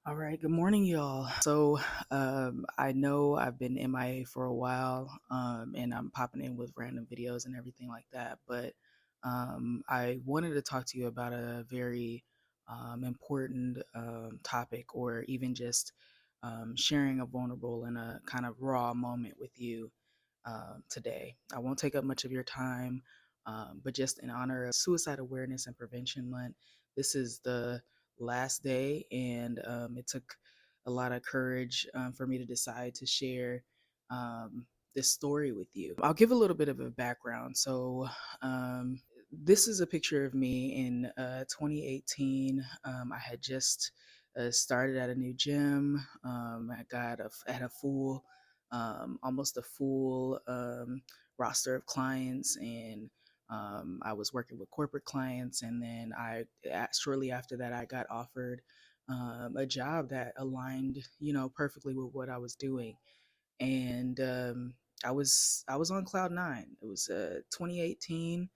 All right, good morning, y'all. I know I've been MIA for a while, and I'm popping in with random videos and everything like that. But I wanted to talk to you about a very important topic, or even just sharing a vulnerable and a kind of raw moment with you today. I won't take up much of your time, but just in honor of Suicide Awareness and Prevention Month, this is the last day, and it took a lot of courage for me to decide to share um, this story with you. I'll give a little bit of a background. This is a picture of me in 2018. I had just started at a new gym. I had a full, almost a full roster of clients, and I was working with corporate clients. And then shortly after that, I got offered a job that aligned, perfectly with what I was doing. And I was on cloud nine. It was 2018.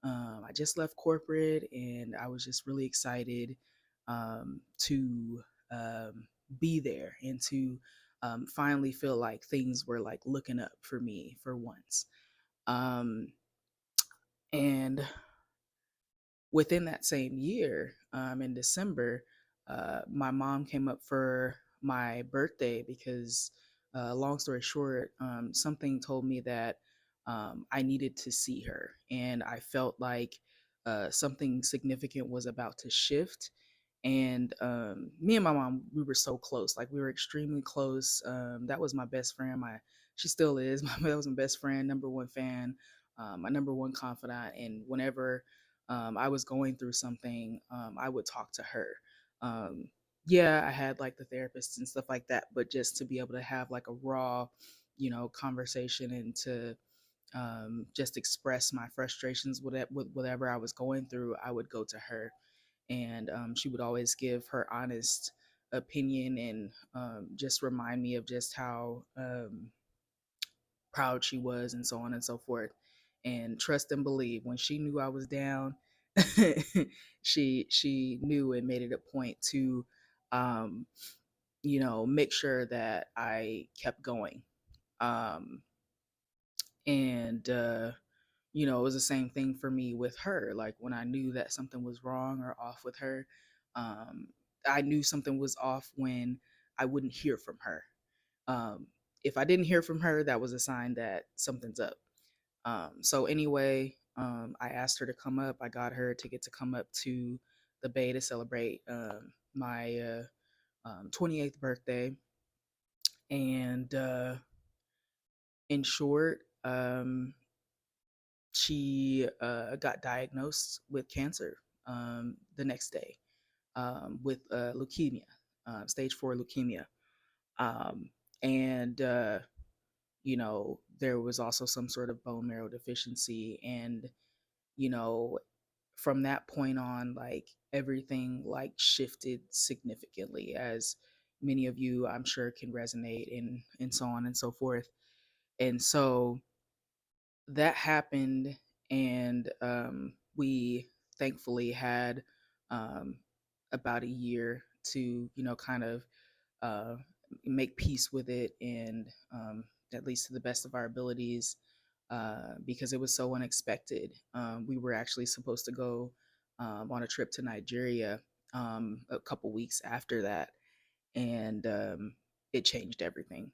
I just left corporate, and I was just really excited to be there and to finally feel like things were like looking up for me for once. Um, and within that same year, in December, my mom came up for my birthday because, long story short, something told me that I needed to see her. And I felt like something significant was about to shift. And me and my mom, we were so close. Like, we were extremely close. That was my best friend. She still is. That was my best friend, number one fan, my number one confidant. And whenever I was going through something, I would talk to her. Um, yeah, I had like the therapists and stuff like that, but just to be able to have like a raw, conversation, and to just express my frustrations with whatever I was going through, I would go to her. And she would always give her honest opinion, and just remind me of just how proud she was, and so on and so forth. And trust and believe, when she knew I was down, she knew and made it a point to um, make sure that I kept going. Um, and it was the same thing for me with her. Like, when I knew that something was wrong or off with her, um, I knew something was off when I wouldn't hear from her. Um, if I didn't hear from her, that was a sign that something's up. So anyway, I asked her to come up. I got her a ticket to come up to the Bay to celebrate my 28th birthday. And in short, she got diagnosed with cancer the next day, with leukemia, stage 4 leukemia. Um, and there was also some sort of bone marrow deficiency. And you know from that point on, like, everything like shifted significantly, as many of you, I'm sure, can resonate, and so on and so forth. And so that happened. And we thankfully had um, about a year to, kind of uh, make peace with it, and at least to the best of our abilities, because it was so unexpected. We were actually supposed to go on a trip to Nigeria a couple weeks after that, and it changed everything.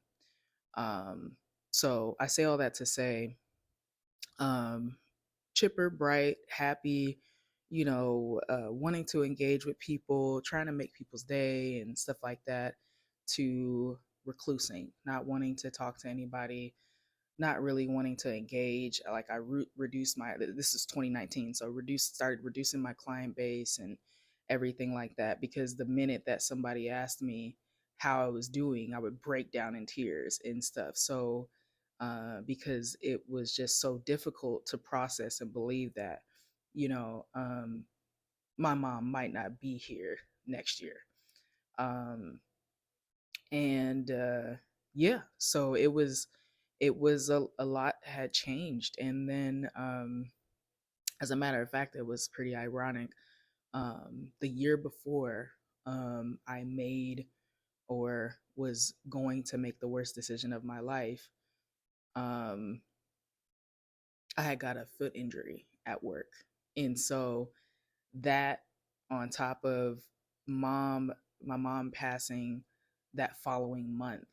Um, so I say all that to say, um, chipper, bright, happy, wanting to engage with people, trying to make people's day and stuff like that, to reclusing, not wanting to talk to anybody, not really wanting to engage. Like, I reduced my, this is 2019, so started reducing my client base and everything like that, because the minute that somebody asked me how I was doing, I would break down in tears and stuff. So because it was just so difficult to process and believe that, you know um, my mom might not be here next year. um, and yeah, so it was a lot had changed. And then, as a matter of fact, it was pretty ironic. The year before, I made or was going to make the worst decision of my life, um, I had got a foot injury at work. And so that, on top of mom my mom passing that following month,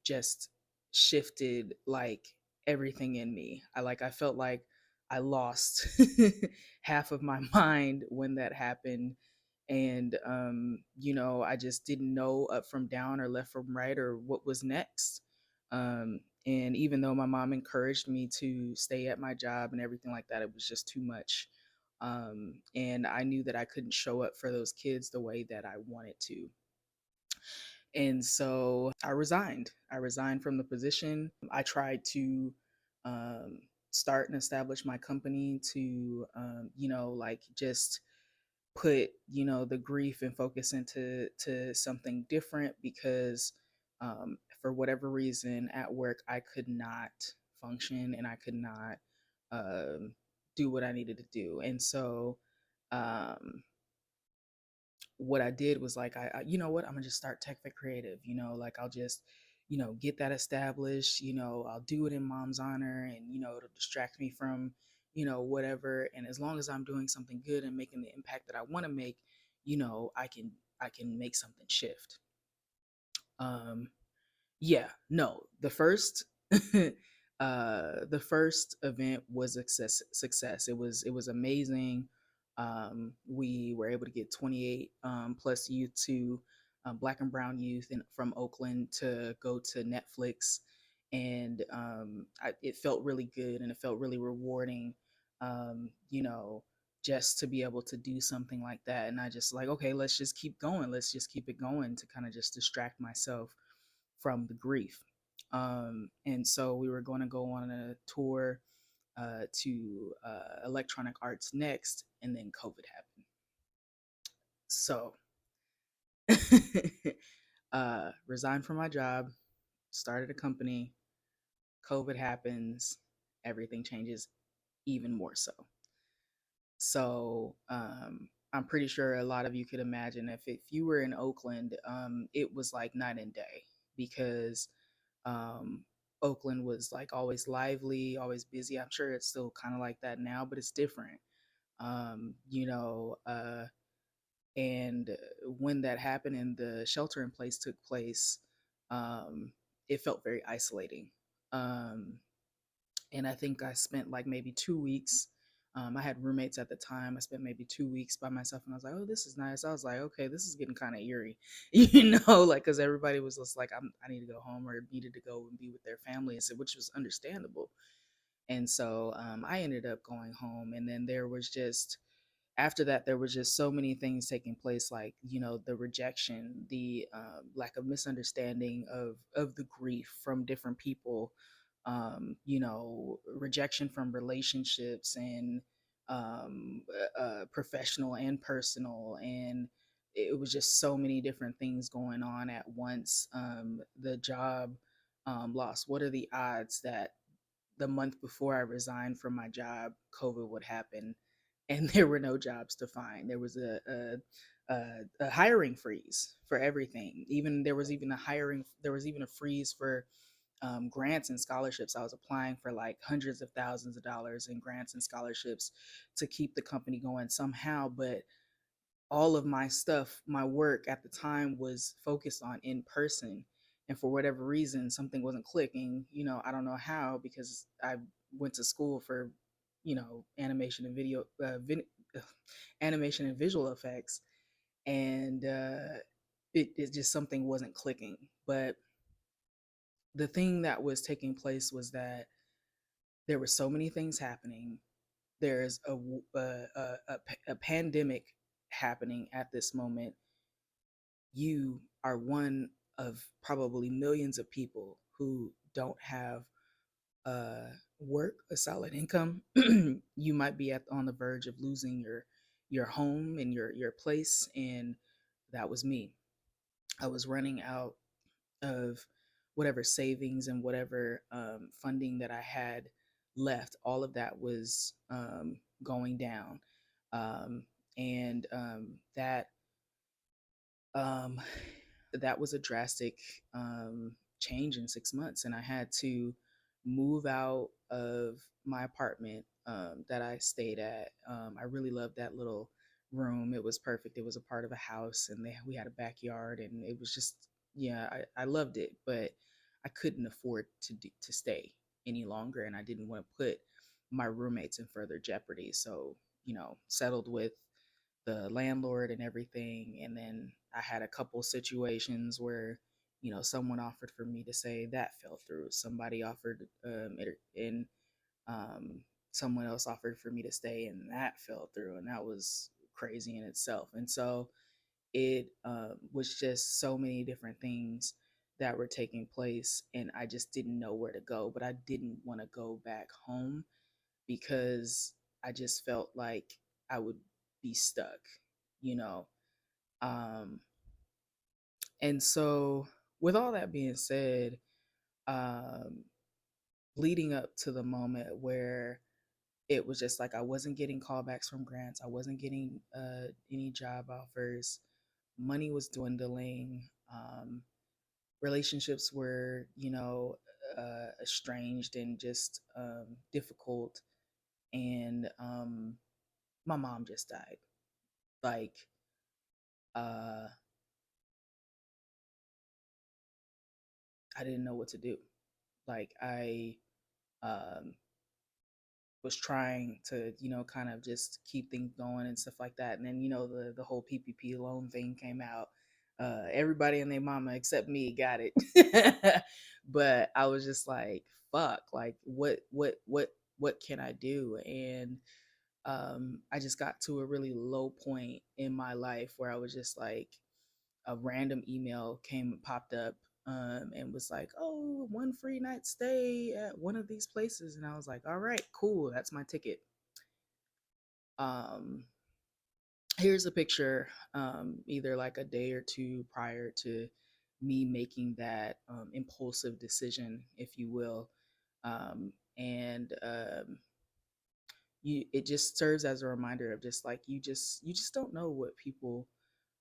just shifted like everything in me. I felt like I lost half of my mind when that happened. And I just didn't know up from down or left from right or what was next. And even though my mom encouraged me to stay at my job and everything like that, it was just too much. And I knew that I couldn't show up for those kids the way that I wanted to. And so I resigned. I resigned from the position. I tried to um, start and establish my company to, like just put, the grief and focus into something different, because for whatever reason at work, I could not function and I could not um, do what I needed to do. And so um, what I did was like, you know what, I'm gonna just start Tech Fit Creative. Like I'll just, get that established. I'll do it in mom's honor, and it'll distract me from, whatever. And as long as I'm doing something good and making the impact that I want to make, I can make something shift. Um, yeah, no. The first event was a success. It was amazing. We were able to get 28 plus youth to Black and Brown youth from Oakland to go to Netflix, and it felt really good and it felt really rewarding. Um, you know, just to be able to do something like that, and I just like, okay, let's just keep going. Let's just keep it going to kind of just distract myself from the grief. And so we were going to go on a tour to Electronic Arts Next, and then COVID happened. So resigned from my job, started a company. COVID happens, everything changes even more so. So I'm pretty sure a lot of you could imagine if you were in Oakland, it was like night and day, because um, Oakland was like always lively, always busy. I'm sure it's still kind of like that now, but it's different. Um, you know, uh, and when that happened and the shelter in place took place, um, it felt very isolating. Um, and I think I spent like maybe 2 weeks. I had roommates at the time. I spent maybe 2 weeks by myself, and I was like, "Oh, this is nice." I was like, "Okay, this is getting kind of eerie," like because everybody was just like, I need to go home or needed to go and be with their families, which was understandable. And so I ended up going home, and then there was just after that there was just so many things taking place, like the rejection, the lack of misunderstanding of the grief from different people, rejection from relationships and professional and personal, and it was just so many different things going on at once. The job loss. What are the odds that the month before I resigned from my job, COVID would happen, and there were no jobs to find. There was a hiring freeze for everything. Even there was even a freeze for grants and scholarships. I was applying for like hundreds of thousands of dollars in grants and scholarships to keep the company going somehow, but all of my stuff, my work at the time was focused on in person. And for whatever reason, something wasn't clicking. I don't know how, because I went to school for, animation and animation and visual effects. And it just something wasn't clicking. But the thing that was taking place was that there were so many things happening. There's a pandemic happening at this moment. You are one of probably millions of people who don't have work, a solid income. You might be on the verge of losing your home and your place, and that was me. I was running out of whatever savings and whatever funding that I had left. All of that was going down, um, and that um, that was a drastic change in 6 months, and I had to move out of my apartment that I stayed at. I really loved that little room. It was perfect. It was a part of a house, and we had a backyard, and it was just, yeah, I loved it, but I couldn't afford to stay any longer, and I didn't want to put my roommates in further jeopardy. So, settled with the landlord and everything. And then I had a couple situations where, someone offered for me to say that fell through. Somebody offered, and um, someone else offered for me to stay, and that fell through. And that was crazy in itself. And so it was just so many different things that were taking place, and I just didn't know where to go. But I didn't want to go back home because I just felt like I would be stuck, you know. Um, and so, with all that being said, um, leading up to the moment where it was just like I wasn't getting callbacks from grants, I wasn't getting any job offers, money was dwindling, relationships were, estranged and just difficult. And my mom just died. Like, uh, I didn't know what to do. Like, I um, was trying to, kind of just keep things going and stuff like that. And then, the whole PPP loan thing came out. Everybody and their mama except me got it. But I was just like, fuck, like what can I do? And I just got to a really low point in my life where I was just like, a random email popped up, and was like, "Oh, one free night stay at one of these places," and I was like, "All right, cool, that's my ticket." Um, Here's a picture, either like a day or two prior to me making that impulsive decision, if you will, and it just serves as a reminder of just like you just don't know what people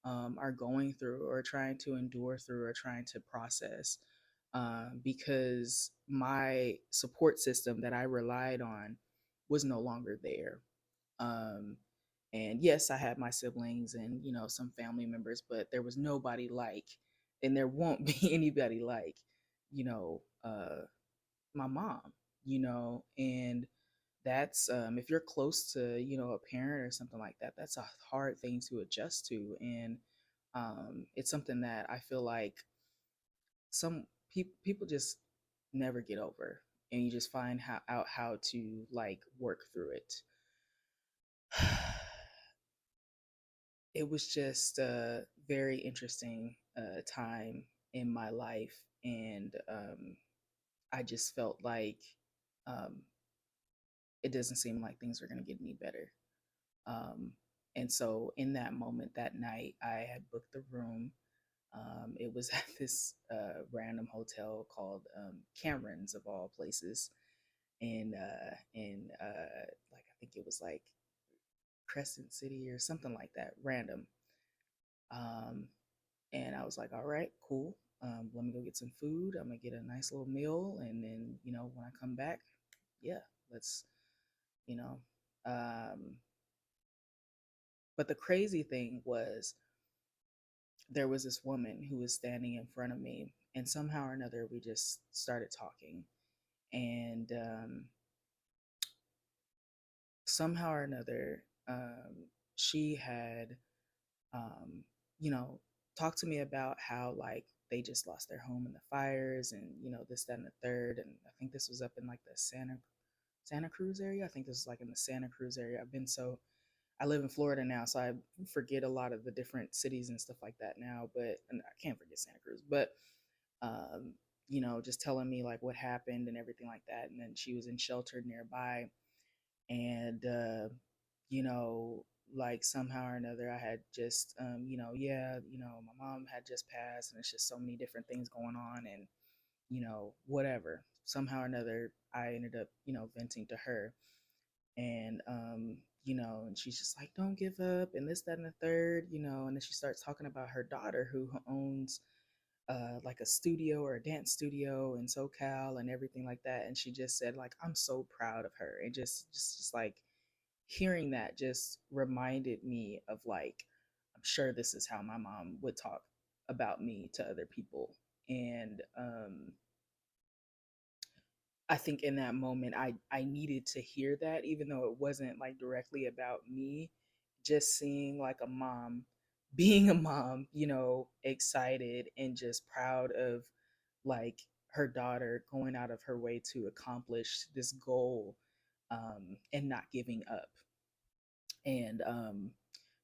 are going through or trying to endure through or trying to process, because my support system that I relied on was no longer there. Um, and yes, I had my siblings and, some family members, but there was nobody like, and there won't be anybody like, you know, uh, my mom, and that's, if you're close to, a parent or something like that, that's a hard thing to adjust to. And it's something that I feel like some people just never get over, and you just find out how to like work through it. It was just a very interesting time in my life, and I just felt like um, it doesn't seem like things are going to get any better. Um, and so, in that moment, that night, I had booked the room. It was at this random hotel called Cameron's, of all places, and like I think it was like Crescent City or something like that, random. Um, and I was like, all right, cool. Let me go get some food. I'm gonna get a nice little meal, and then when I come back, yeah, let's you know. Um, but the crazy thing was there was this woman who was standing in front of me, and somehow or another we just started talking, and somehow or another she had um, you know talked to me about how like they just lost their home in the fires, and this, that, and the third. And I think this was up in like the Santa Cruz area. I think this was like in the Santa Cruz area. I live in Florida now, so I forget a lot of the different cities and stuff like that now, but and I can't forget Santa Cruz. But um, just telling me like what happened and everything like that. And then she was in shelter nearby, and you know, like somehow or another, I had just, yeah, my mom had just passed, and it's just so many different things going on, and whatever. Somehow or another, I ended up, venting to her, and and she's just like, "Don't give up," and this, that, and the third, and then she starts talking about her daughter who owns like a studio or a dance studio in SoCal and everything like that. And she just said like, I'm so proud of her. And just like hearing that just reminded me of like, I'm sure this is how my mom would talk about me to other people. And I think in that moment I needed to hear that, even though it wasn't like directly about me. Just seeing like a mom being a mom, you know, excited and just proud of like her daughter going out of her way to accomplish this goal, and not giving up. And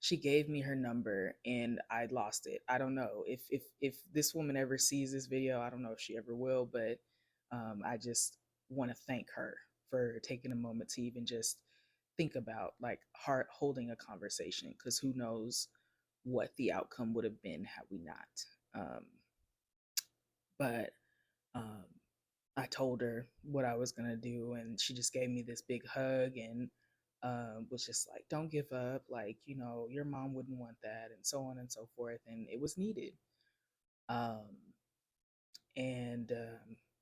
she gave me her number and I lost it. I don't know if this woman ever sees this video. I don't know if she ever will, but I just want to thank her for taking a moment to even just think about like heart holding a conversation, because who knows what the outcome would have been had we not. But um, I told her what I was gonna do, and she just gave me this big hug and was just like, "Don't give up. Like, you know, your mom wouldn't want that," and so on and so forth. And it was needed. Um, and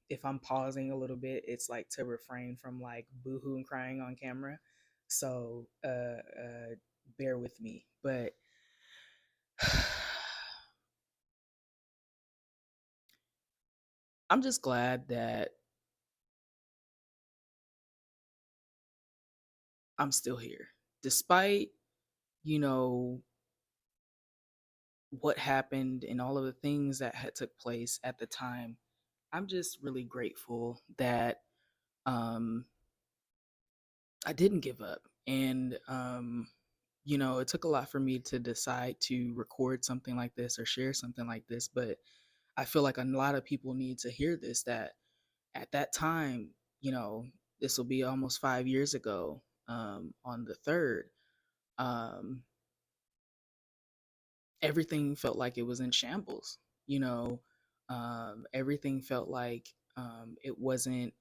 if I'm pausing a little bit, it's like to refrain from like boohoo and crying on camera. So bear with me. But I'm just glad that I'm still here, despite, you know, what happened and all of the things that had took place at the time. I'm just really grateful that um, I didn't give up. And, you know, it took a lot for me to decide to record something like this or share something like this. But I feel like a lot of people need to hear this, that at that time, you know, this will be almost 5 years ago, on the 3rd. Um, Everything felt like it was in shambles. You know, everything felt like it wasn't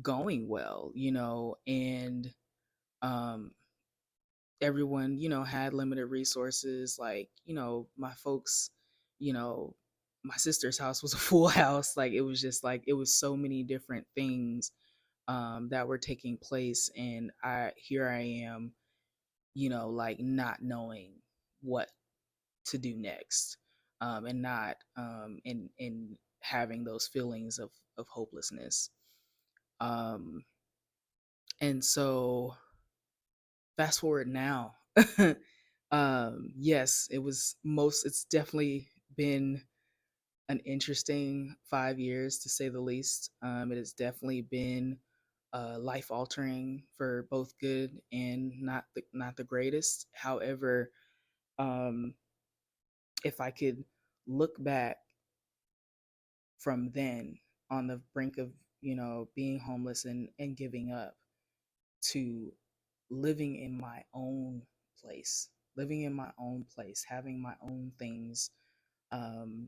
going well. You know, and um, everyone, you know, had limited resources. Like, you know, my folks, you know, my sister's house was a full house. Like, it was just like it was so many different things that were taking place, and I am, you know, like not knowing what to do next, and not in having those feelings of hopelessness. um and so fast forward now. Yes, it's definitely been an interesting 5 years, to say the least. It has definitely been life altering for both good and not the greatest. However, um if I could look back from then, on the brink of, you know, being homeless and giving up, to living in my own place, having my own things, and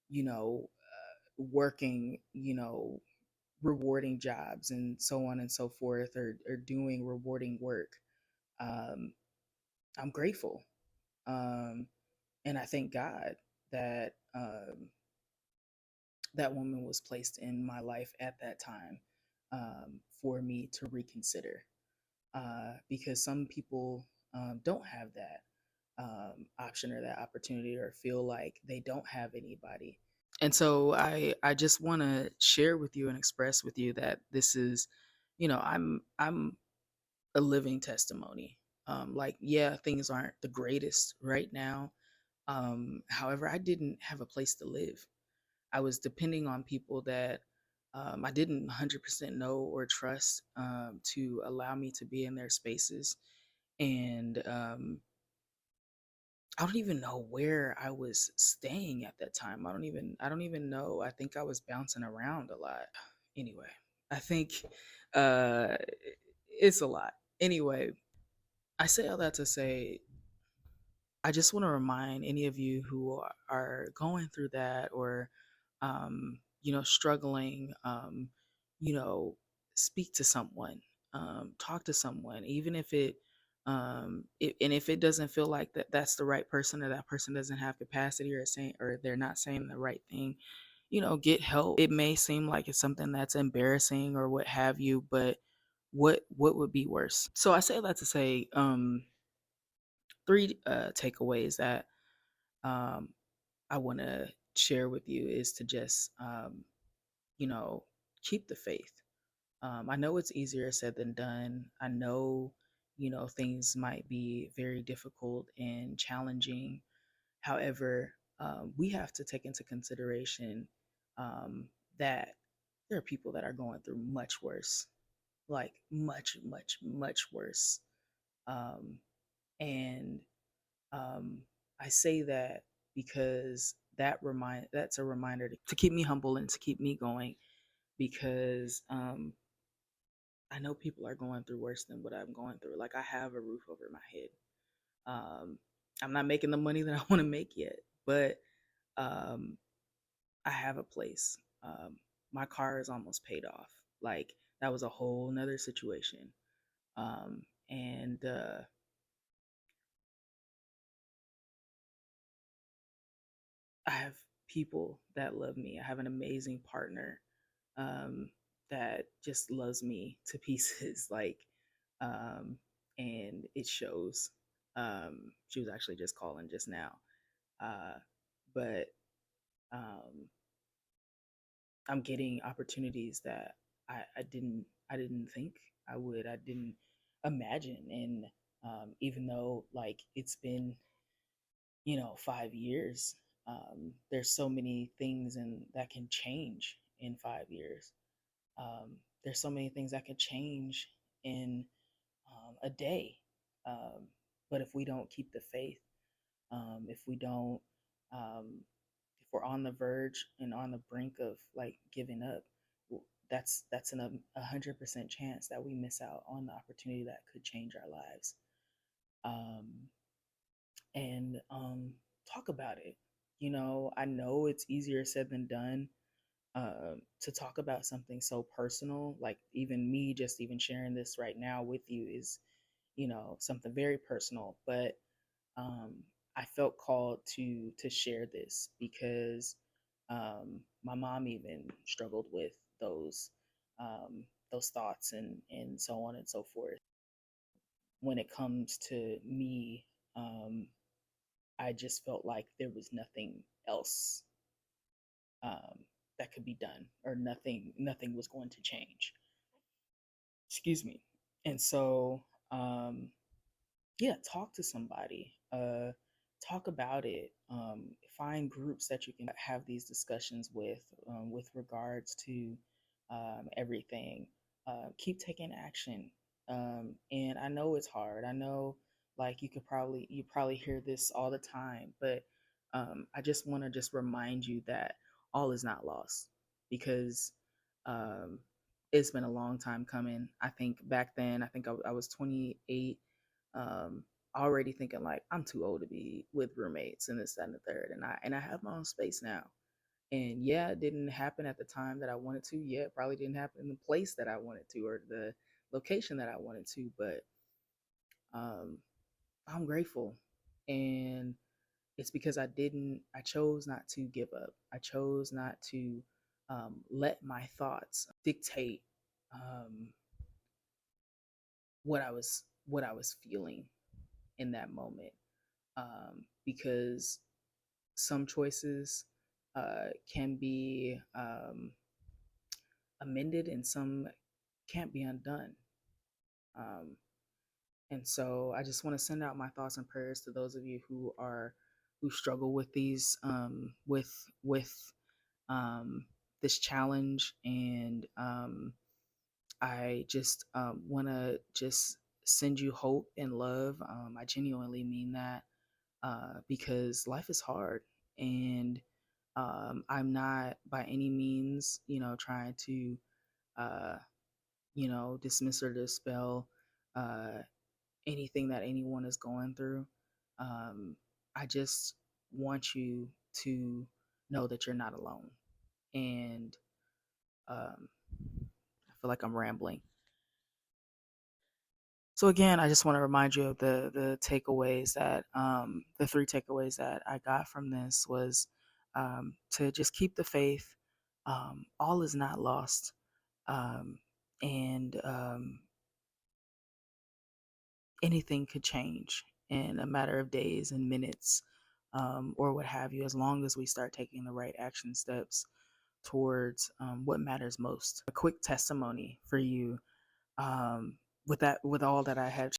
you know, working, you know, rewarding jobs and so on and so forth, or doing rewarding work. um, I'm grateful, um, and I thank God that that woman was placed in my life at that time, for me to reconsider. Because some people don't have that option or that opportunity, or feel like they don't have anybody. And so I just want to share with you and express with you that this is, you know, I'm a living testimony. Like, yeah, things aren't the greatest right now. However, I didn't have a place to live. I was depending on people that I didn't 100% know or trust, to allow me to be in their spaces. And I don't even know where I was staying at that time. I don't even know. I think I was bouncing around a lot. Anyway, I think uh, it's a lot. Anyway, I say all that to say, I just want to remind any of you who are going through that, or, you know, struggling, you know, speak to someone, talk to someone, even if it And if it doesn't feel like that's the right person, or that person doesn't have capacity, or saying, or they're not saying the right thing, get help. It may seem like it's something that's embarrassing or what have you, but what would be worse? So I say that to say, three takeaways that um, I want to share with you is to just, you know, keep the faith. I know it's easier said than done. I know, things might be very difficult and challenging. However, we have to take into consideration that there are people that are going through much worse, like much, much, much worse. Um, and um, I say that because that's a reminder to keep me humble and to keep me going, because I know people are going through worse than what I'm going through. Like, I have a roof over my head. Um, I'm not making the money that I want to make yet, but um, I have a place. My car is almost paid off. Like, that was a whole nother situation. And I have people that love me. I have an amazing partner um, that just loves me to pieces. Like, um, and it shows. She was actually just calling just now. Uh, but um, I'm getting opportunities that I didn't think I would. I didn't imagine. And even though, like, it's been 5 years, there's so many things and that can change in 5 years. There's so many things that can change in a day. But if we don't keep the faith, if we don't, if we're on the verge and on the brink of like giving up, that's an 100% chance that we miss out on the opportunity that could change our lives. Um, and Talk about it. I know it's easier said than done, to talk about something so personal. Like, even me, just even sharing this right now with you is, something very personal. But um, I felt called to share this because my mom even struggled with those those thoughts, and so on and so forth. When it comes to me, um, I just felt like there was nothing else um, that could be done, or nothing was going to change. Excuse me. And so, um, yeah, talk to somebody, talk about it, find groups that you can have these discussions with regards to everything. Keep taking action. And I know it's hard. I know, like, you probably hear this all the time, but I just want to just remind you that all is not lost, because um, it's been a long time coming. I think back then, I was 28, um, already thinking like, I'm too old to be with roommates and this, that, and the third. And I have my own space now. And yeah, it didn't happen at the time that I wanted to. Yeah, it probably didn't happen in the place that I wanted to, or the location that I wanted to. But um, I'm grateful, and it's because I chose not to give up. I chose not to let my thoughts dictate um, what I was feeling in that moment, because some choices can be amended, and some can't be undone. Um, and so I just want to send out my thoughts and prayers to those of you who struggle with these with um, this challenge. And I just want to just send you hope and love. I genuinely mean that, because life is hard. And I'm not by any means, trying to, uh, dismiss or dispel uh, anything that anyone is going through. Um, I just want you to know that you're not alone. And I feel like I'm rambling. So again, I just want to remind you of the takeaways that the three takeaways that I got from this was to just keep the faith. All is not lost, um, and anything could change in a matter of days and minutes, or what have you, as long as we start taking the right action steps towards what matters most. A quick testimony for you, with all that I have